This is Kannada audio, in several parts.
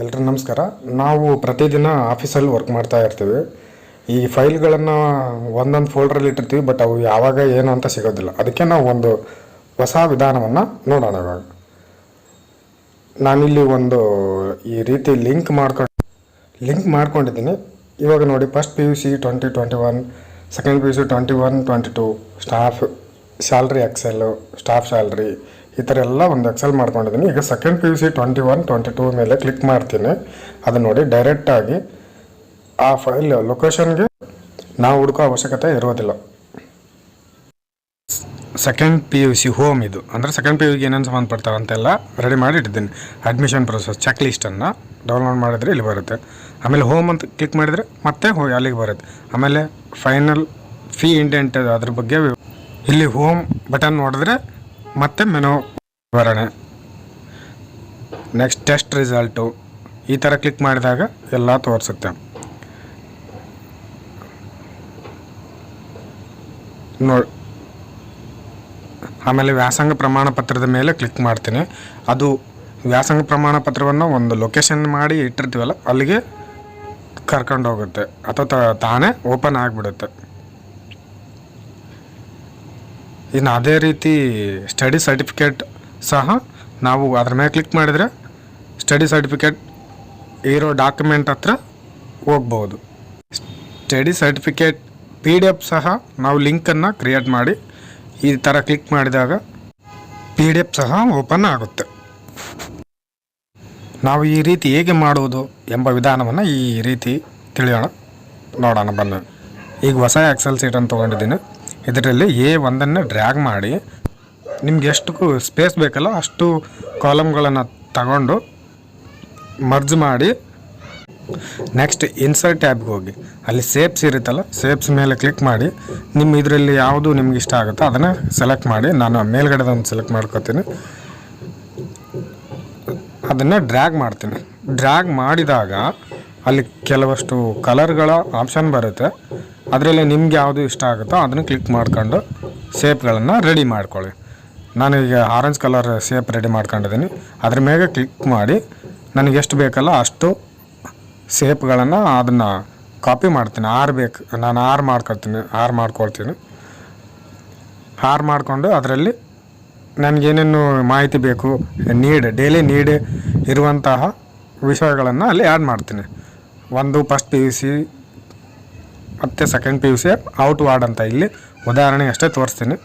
ಎಲ್ರಿಗೂ ನಮಸ್ಕಾರ. ನಾವು ಪ್ರತಿದಿನ ಆಫೀಸಲ್ಲಿ ವರ್ಕ್ ಮಾಡ್ತಾ ಇರ್ತೀವಿ. ಈ ಫೈಲ್ಗಳನ್ನು ಒಂದೊಂದು ಫೋಲ್ಡ್ರಲ್ಲಿ ಇಟ್ಟಿರ್ತೀವಿ, ಬಟ್ ಅವು ಯಾವಾಗ ಏನು ಅಂತ ಸಿಗೋದಿಲ್ಲ. ಅದಕ್ಕೆ ನಾವು ಒಂದು ಹೊಸ ವಿಧಾನವನ್ನು ನೋಡೋಣ. ಇವಾಗ ನಾನಿಲ್ಲಿ ಒಂದು ಈ ರೀತಿ ಲಿಂಕ್ ಮಾಡ್ಕೊಂಡಿದ್ದೀನಿ. ಇವಾಗ ನೋಡಿ, first PUC 2021, second PUC 21-22, staff salary XL, staff salary, ಈ ಥರ ಎಲ್ಲ ಒಂದು ಎಕ್ಸೆಲ್ ಮಾಡ್ಕೊಂಡಿದ್ದೀನಿ. ಈಗ ಸೆಕೆಂಡ್ PUC 21-22 ಮೇಲೆ ಕ್ಲಿಕ್ ಮಾಡ್ತೀನಿ. ಅದು ನೋಡಿ, ಡೈರೆಕ್ಟಾಗಿ ಆ ಫೈಲ್ ಲೊಕೇಶನ್ಗೆ ನಾವು ಹುಡುಕೋ ಅವಶ್ಯಕತೆ ಇರೋದಿಲ್ಲ. ಸೆಕೆಂಡ್ PUC ಹೋಮ್ ಇದು ಅಂದರೆ ಸೆಕೆಂಡ್ PUCಗೆ ಏನೇನು ಸಂಬಂಧಪಡ್ತಾವೆ ಅಂತೆಲ್ಲ ರೆಡಿ ಮಾಡಿ ಇಟ್ಟಿದ್ದೀನಿ. ಅಡ್ಮಿಷನ್ ಪ್ರೊಸೆಸ್ ಚೆಕ್ ಲಿಸ್ಟನ್ನು ಡೌನ್ಲೋಡ್ ಮಾಡಿದರೆ ಇಲ್ಲಿ ಬರುತ್ತೆ. ಆಮೇಲೆ ಹೋಮ್ ಅಂತ ಕ್ಲಿಕ್ ಮಾಡಿದರೆ ಮತ್ತೆ ಅಲ್ಲಿಗೆ ಬರುತ್ತೆ. ಆಮೇಲೆ ಫೈನಲ್ ಫೀ ಇಂಡೆಂಟ್ ಅದ್ರ ಬಗ್ಗೆ ಇಲ್ಲಿ ಹೋಮ್ ಬಟನ್ ನೋಡಿದ್ರೆ ಮತ್ತೆ ಮೆನು ವಿವರಣೆ, ನೆಕ್ಸ್ಟ್ ಟೆಸ್ಟ್ ರಿಸಲ್ಟು, ಈ ಥರ ಕ್ಲಿಕ್ ಮಾಡಿದಾಗ ಎಲ್ಲ ತೋರಿಸುತ್ತೆ. ನೋಡಿ, ಆಮೇಲೆ ವ್ಯಾಸಂಗ ಪ್ರಮಾಣ ಪತ್ರದ ಮೇಲೆ ಕ್ಲಿಕ್ ಮಾಡ್ತೀನಿ. ಅದು ವ್ಯಾಸಂಗ ಪ್ರಮಾಣ ಪತ್ರವನ್ನು ಒಂದು ಲೊಕೇಶನ್ ಮಾಡಿ ಇಟ್ಟಿರ್ತೀವಲ್ಲ, ಅಲ್ಲಿಗೆ ಕರ್ಕೊಂಡು ಹೋಗುತ್ತೆ ಅಥವಾ ತಾನೇ ಓಪನ್ ಆಗಿಬಿಡುತ್ತೆ. ಇನ್ನು ಅದೇ ರೀತಿ ಸ್ಟಡಿ ಸರ್ಟಿಫಿಕೇಟ್ ಸಹ ನಾವು ಅದ್ರ ಮೇಲೆ ಕ್ಲಿಕ್ ಮಾಡಿದರೆ ಸ್ಟಡಿ ಸರ್ಟಿಫಿಕೇಟ್ ಇರೋ ಡಾಕ್ಯುಮೆಂಟ್ ಹತ್ರ ಹೋಗ್ಬೋದು. ಸ್ಟಡಿ ಸರ್ಟಿಫಿಕೇಟ್ PDF ಸಹ ನಾವು ಲಿಂಕನ್ನು ಕ್ರಿಯೇಟ್ ಮಾಡಿ ಈ ಥರ ಕ್ಲಿಕ್ ಮಾಡಿದಾಗ PDF ಸಹ ಓಪನ್ ಆಗುತ್ತೆ. ನಾವು ಈ ರೀತಿ ಹೇಗೆ ಮಾಡುವುದು ಎಂಬ ವಿಧಾನವನ್ನು ಈ ರೀತಿ ತಿಳಿಯೋಣ, ನೋಡೋಣ ಬನ್ನಿ. ಈಗ ಹೊಸ ಎಕ್ಸೆಲ್ ಶೀಟನ್ನು ತೊಗೊಂಡಿದ್ದೀನಿ. ಇದರಲ್ಲಿ A1 ಡ್ರ್ಯಾಗ್ ಮಾಡಿ ನಿಮ್ಗೆ ಎಷ್ಟು ಸ್ಪೇಸ್ ಬೇಕಲ್ಲ ಅಷ್ಟು ಕಾಲಮ್ಗಳನ್ನು ತಗೊಂಡು ಮರ್ಜ್ ಮಾಡಿ ನೆಕ್ಸ್ಟ್ ಇನ್ಸರ್ಟ್ ಟ್ಯಾಬ್ಗೆ ಹೋಗಿ ಅಲ್ಲಿ ಸೇಪ್ಸ್ ಇರುತ್ತಲ್ಲ, ಸೇಪ್ಸ್ ಮೇಲೆ ಕ್ಲಿಕ್ ಮಾಡಿ ನಿಮ್ಮ ಇದರಲ್ಲಿ ಯಾವುದು ನಿಮ್ಗೆ ಇಷ್ಟ ಆಗುತ್ತೋ ಅದನ್ನು ಸೆಲೆಕ್ಟ್ ಮಾಡಿ. ನಾನು ಮೇಲ್ಗಡೆದೊಂದು ಸೆಲೆಕ್ಟ್ ಮಾಡ್ಕೊತೀನಿ, ಅದನ್ನು ಡ್ರ್ಯಾಗ್ ಮಾಡ್ತೀನಿ. ಡ್ರ್ಯಾಗ್ ಮಾಡಿದಾಗ ಅಲ್ಲಿ ಕೆಲವಷ್ಟು ಕಲರ್ಗಳ ಆಪ್ಷನ್ ಬರುತ್ತೆ. ಅದರಲ್ಲಿ ನಿಮ್ಗೆ ಯಾವುದು ಇಷ್ಟ ಆಗುತ್ತೋ ಅದನ್ನು ಕ್ಲಿಕ್ ಮಾಡ್ಕೊಂಡು ಶೇಪ್ಗಳನ್ನು ರೆಡಿ ಮಾಡ್ಕೊಳ್ಳಿ. ನಾನೀಗ ಆರೆಂಜ್ ಕಲರ್ ಶೇಪ್ ರೆಡಿ ಮಾಡ್ಕೊಂಡಿದ್ದೀನಿ. ಅದ್ರ ಮೇಲೆ ಕ್ಲಿಕ್ ಮಾಡಿ ನನಗೆ ಎಷ್ಟು ಬೇಕಲ್ಲ ಅಷ್ಟು ಶೇಪ್ಗಳನ್ನು ಅದನ್ನು ಕಾಪಿ ಮಾಡ್ತೀನಿ. 6 ಬೇಕು, ನಾನು 6 ಮಾಡ್ಕೊಳ್ತೀನಿ. 6 ಮಾಡಿಕೊಂಡು ಅದರಲ್ಲಿ ನನಗೇನೇನು ಮಾಹಿತಿ ಬೇಕು, ಡೈಲಿ ನೀಡ್ ಇರುವಂತಹ ವಿಷಯಗಳನ್ನು ಅಲ್ಲಿ ಆ್ಯಡ್ ಮಾಡ್ತೀನಿ. ಒಂದು ಫಸ್ಟ್ PUC ಮತ್ತು ಸೆಕೆಂಡ್ PUC ಔಟ್ವಾರ್ಡ್ ಅಂತ ಇಲ್ಲಿ ಉದಾಹರಣೆ ಅಷ್ಟೇ ತೋರಿಸ್ತೀನಿ.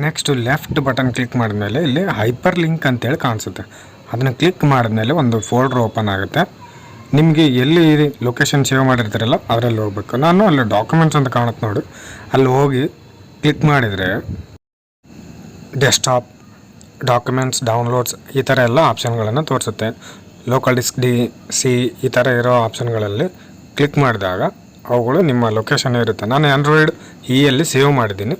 ನೆಕ್ಸ್ಟು ಲೆಫ್ಟ್ ಬಟನ್ ಕ್ಲಿಕ್ ಮಾಡಿದ್ಮೇಲೆ ಇಲ್ಲಿ ಹೈಪರ್ ಲಿಂಕ್ ಅಂತೇಳಿ ಕಾಣಿಸುತ್ತೆ. ಅದನ್ನು ಕ್ಲಿಕ್ ಮಾಡಿದ್ಮೇಲೆ ಒಂದು ಫೋಲ್ಡ್ರ್ ಓಪನ್ ಆಗುತ್ತೆ. ನಿಮಗೆ ಎಲ್ಲಿ ಲೊಕೇಶನ್ ಸೇವ್ ಮಾಡಿರ್ತೀರಲ್ಲ ಅದರಲ್ಲಿ ಹೋಗ್ಬೇಕು. ನಾನು ಅಲ್ಲಿ ಡಾಕ್ಯುಮೆಂಟ್ಸ್ ಅಂತ ಕಾಣುತ್ತೆ ನೋಡಿ, ಅಲ್ಲಿ ಹೋಗಿ ಕ್ಲಿಕ್ ಮಾಡಿದರೆ ಡೆಸ್ಕ್ಟಾಪ್, ಡಾಕ್ಯುಮೆಂಟ್ಸ್, ಡೌನ್ಲೋಡ್ಸ್ ಈ ಥರ ಎಲ್ಲ ಆಪ್ಷನ್ಗಳನ್ನು ತೋರಿಸುತ್ತೆ. ಲೋಕಲ್ ಡಿಸ್ಕ್ DC ಈ ಥರ ಇರೋ ಆಪ್ಷನ್ಗಳಲ್ಲಿ ಕ್ಲಿಕ್ ಮಾಡಿದಾಗ ಅವುಗಳು ನಿಮ್ಮ ಲೊಕೇಶನ್ ಇರುತ್ತೆ. ನಾನು ಆಂಡ್ರಾಯ್ಡ್ ಯಲ್ಲಿ ಸೇವ್ ಮಾಡಿದ್ದೀನಿ.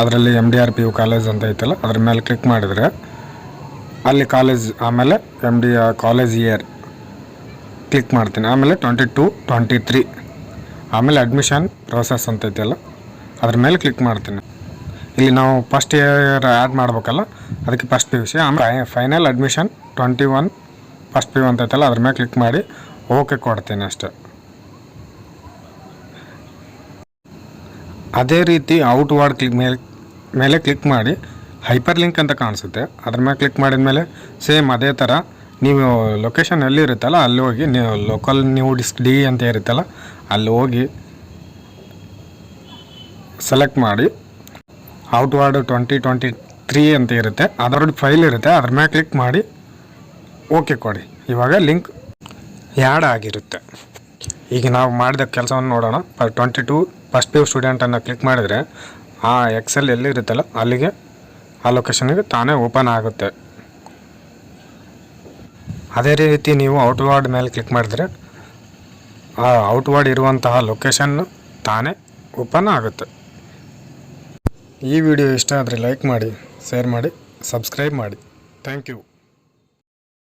ಅದರಲ್ಲಿ MDRPU ಕಾಲೇಜ್ ಅಂತ ಐತಲ್ಲ, ಅದ್ರ ಮೇಲೆ ಕ್ಲಿಕ್ ಮಾಡಿದರೆ ಅಲ್ಲಿ ಕಾಲೇಜ್, ಆಮೇಲೆ ಕಾಲೇಜ್ ಇಯರ್ ಕ್ಲಿಕ್ ಮಾಡ್ತೀನಿ. ಆಮೇಲೆ 22-23, ಆಮೇಲೆ ಅಡ್ಮಿಷನ್ ಪ್ರೋಸೆಸ್ ಅಂತ ಐತಲ್ಲ ಅದ್ರ ಮೇಲೆ ಕ್ಲಿಕ್ ಮಾಡ್ತೀನಿ. ಇಲ್ಲಿ ನಾವು ಫಸ್ಟ್ ಇಯರ್ ಆ್ಯಡ್ ಮಾಡ್ಬೇಕಲ್ಲ, ಅದಕ್ಕೆ ಫಸ್ಟ್ PUC. ಆಮೇಲೆ ಫೈನಲ್ ಅಡ್ಮಿಷನ್ 21 ಫಸ್ಟ್ PU ಅಂತ ಐತಲ್ಲ ಅದ್ರ ಮೇಲೆ ಕ್ಲಿಕ್ ಮಾಡಿ ಓಕೆ ಕೊಡ್ತೀನಿ ಅಷ್ಟೇ. ಅದೇ ರೀತಿ ಔಟ್ವಾರ್ಡ್ ಮೇಲೆ ಕ್ಲಿಕ್ ಮಾಡಿ ಹೈಪರ್ ಲಿಂಕ್ ಅಂತ ಕಾಣಿಸುತ್ತೆ. ಅದ್ರ ಮೇಲೆ ಕ್ಲಿಕ್ ಮಾಡಿದ ಮೇಲೆ ಸೇಮ್ ಅದೇ ಥರ ನೀವು ಲೊಕೇಶನ್ ಎಲ್ಲಿ ಇರುತ್ತಲ್ಲ ಅಲ್ಲಿ ಹೋಗಿ ನೀವು ಲೋಕಲ್ ಡಿಸ್ಕ್ D ಅಂತ ಇರುತ್ತಲ್ಲ ಅಲ್ಲಿ ಹೋಗಿ ಸೆಲೆಕ್ಟ್ ಮಾಡಿ ಔಟ್ವಾರ್ಡ್ 2023 ಅಂತ ಇರುತ್ತೆ, ಅದರ ಫೈಲ್ ಇರುತ್ತೆ. ಅದ್ರ ಮೇಲೆ ಕ್ಲಿಕ್ ಮಾಡಿ ಓಕೆ ಕೊಡಿ. ಇವಾಗ ಲಿಂಕ್ ಆ್ಯಡ್ ಆಗಿರುತ್ತೆ. ಈಗ ನಾವು ಮಾಡಿದ ಕೆಲಸವನ್ನು ನೋಡೋಣ. 22 ಫಸ್ಟ್ PU ಸ್ಟೂಡೆಂಟನ್ನು ಕ್ಲಿಕ್ ಮಾಡಿದರೆ ಆ ಎಕ್ಸೆಲ್ ಎಲ್ಲಿ ಇರುತ್ತಲ್ಲ ಅಲ್ಲಿಗೆ ಆ ಲೊಕೇಶನ್ಗೆ ತಾನೇ ಓಪನ್ ಆಗುತ್ತೆ. ಅದೇ ರೀತಿ ನೀವು ಔಟ್ವಾರ್ಡ್ ಮೇಲೆ ಕ್ಲಿಕ್ ಮಾಡಿದರೆ ಆ ಔಟ್ವಾರ್ಡ್ ಇರುವಂತಹ ಲೊಕೇಶನ್ ತಾನೇ ಓಪನ್ ಆಗುತ್ತೆ. ಈ ವಿಡಿಯೋ ಇಷ್ಟ ಆದರೆ ಲೈಕ್ ಮಾಡಿ, ಶೇರ್ ಮಾಡಿ, ಸಬ್ಸ್ಕ್ರೈಬ್ ಮಾಡಿ. Thank you.